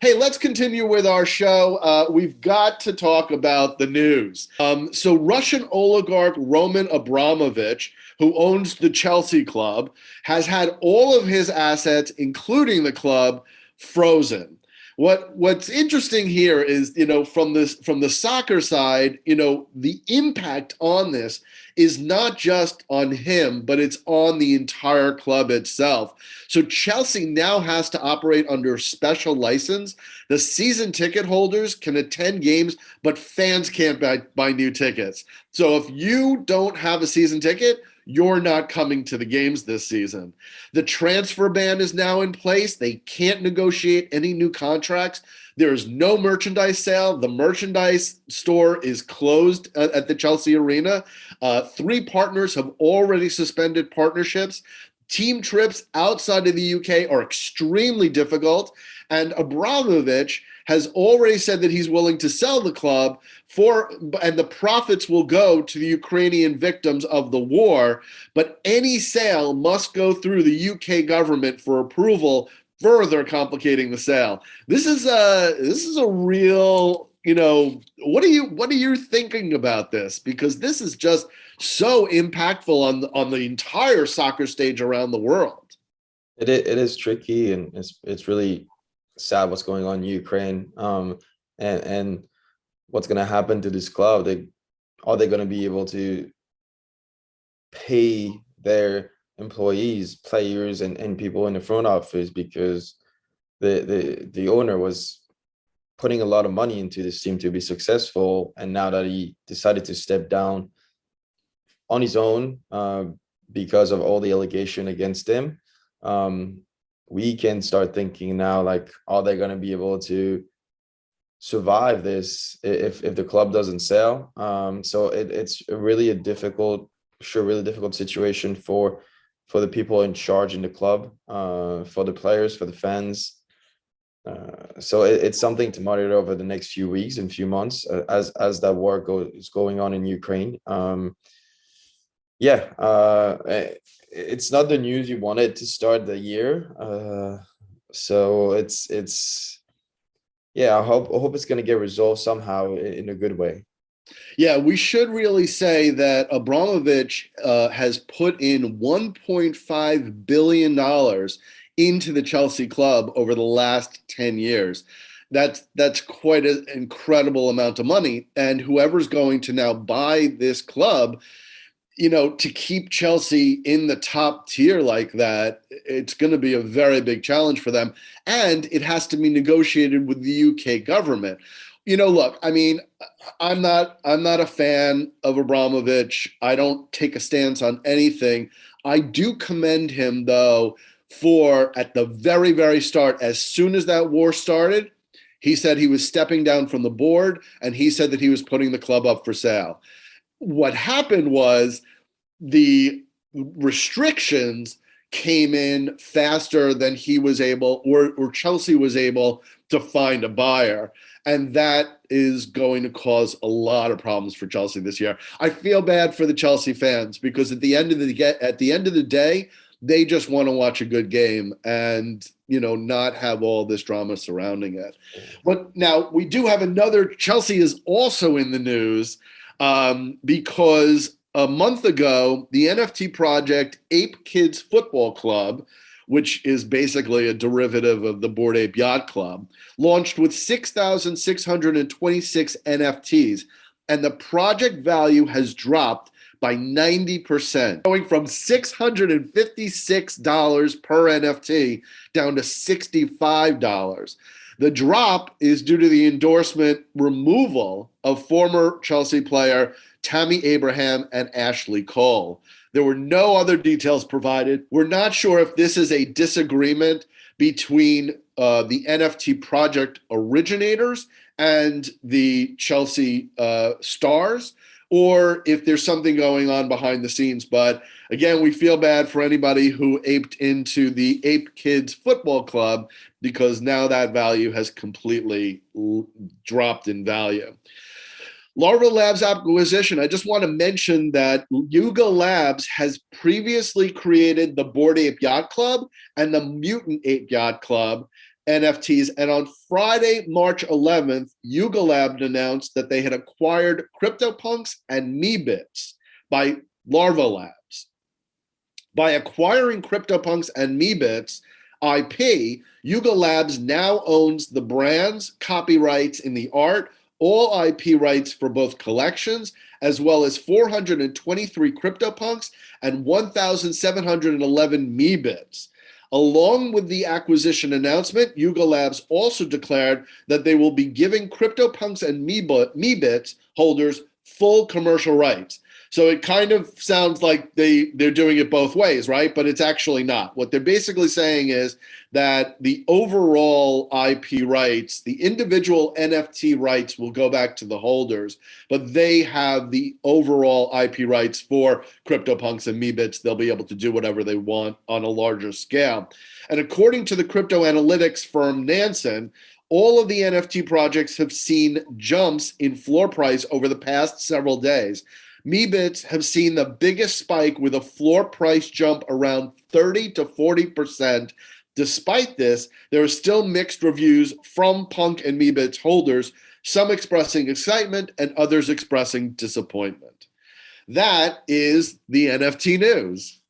Hey, let's continue with our show. We've got to talk about the news. So, Russian oligarch Roman Abramovich, who owns the Chelsea club, has had all of his assets, including the club, frozen. What's interesting here is, from the soccer side, the impact on this is not just on him, but it's on the entire club itself. So Chelsea now has to operate under special license. The season ticket holders can attend games, but fans can't buy new tickets. So if you don't have a season ticket, you're not coming to the games this season. The transfer ban is now in place. They can't negotiate any new contracts. There is no merchandise sale. The merchandise store is closed at the Chelsea Arena. Three partners have already suspended partnerships. Team trips outside of the UK are extremely difficult. And Abramovich has already said that he's willing to sell the club and the profits will go to the Ukrainian victims of the war. But any sale must go through the UK government for approval, further complicating the sale. This is a real, what are you thinking about this? Because this is just so impactful on the entire soccer stage around the world. It is tricky, and it's really sad what's going on in Ukraine. And what's going to happen to this club? Are they going to be able to pay their employees, players, and people in the front office, because the owner was putting a lot of money into this team to be successful, and now that he decided to step down on his own because of all the allegation against him, we can start thinking now, like, are they going to be able to survive this if the club doesn't sell? So it's really really difficult situation for the people in charge in the club, for the players, for the fans. So it's something to monitor over the next few weeks and few months as that war is going on in Ukraine. It's not the news you wanted to start the year. So I hope it's going to get resolved somehow in a good way. Yeah, we should really say that Abramovich has put in $1.5 billion into the Chelsea club over the last 10 years. That's quite an incredible amount of money. And whoever's going to now buy this club, to keep Chelsea in the top tier like that, it's going to be a very big challenge for them. And it has to be negotiated with the UK government. Look, I mean, I'm not a fan of Abramovich. I don't take a stance on anything. I do commend him, though, for at the very, very start, as soon as that war started, he said he was stepping down from the board, and he said that he was putting the club up for sale. What happened was the restrictions came in faster than he was able, or Chelsea was able to find a buyer. And that is going to cause a lot of problems for Chelsea this year. I feel bad for the Chelsea fans, because at the end of the day, they just want to watch a good game and, not have all this drama surrounding it. But now we do have another. Chelsea is also in the news because a month ago, the NFT project Ape Kids Football Club, which is basically a derivative of the Bored Ape Yacht Club, launched with 6,626 NFTs, and the project value has dropped by 90%, going from $656 per NFT down to $65. The drop is due to the endorsement removal of former Chelsea player Tammy Abraham and Ashley Cole. There were no other details provided. We're not sure if this is a disagreement between the NFT project originators and the Chelsea stars, or if there's something going on behind the scenes. But again, we feel bad for anybody who aped into the Ape Kids Football Club, because now that value has completely dropped in value. Larva Labs acquisition. I just want to mention that Yuga Labs has previously created the Bored Ape Yacht Club and the Mutant Ape Yacht Club, NFTs. And on Friday, March 11th, Yuga Labs announced that they had acquired CryptoPunks and Meebits by Larva Labs. By acquiring CryptoPunks and Meebits IP, Yuga Labs now owns the brands, copyrights in the art, all IP rights for both collections, as well as 423 CryptoPunks and 1,711 Meebits. Along with the acquisition announcement, Yuga Labs also declared that they will be giving CryptoPunks and Meebits holders full commercial rights. So it kind of sounds like they're doing it both ways, right? But it's actually not. What they're basically saying is that the overall IP rights, the individual NFT rights will go back to the holders, but they have the overall IP rights for CryptoPunks and Meebits. They'll be able to do whatever they want on a larger scale. And according to the crypto analytics firm Nansen, all of the NFT projects have seen jumps in floor price over the past several days. Meebits have seen the biggest spike with a floor price jump around 30 to 40%. Despite this, there are still mixed reviews from Punk and Meebits holders, some expressing excitement and others expressing disappointment. That is the NFT news.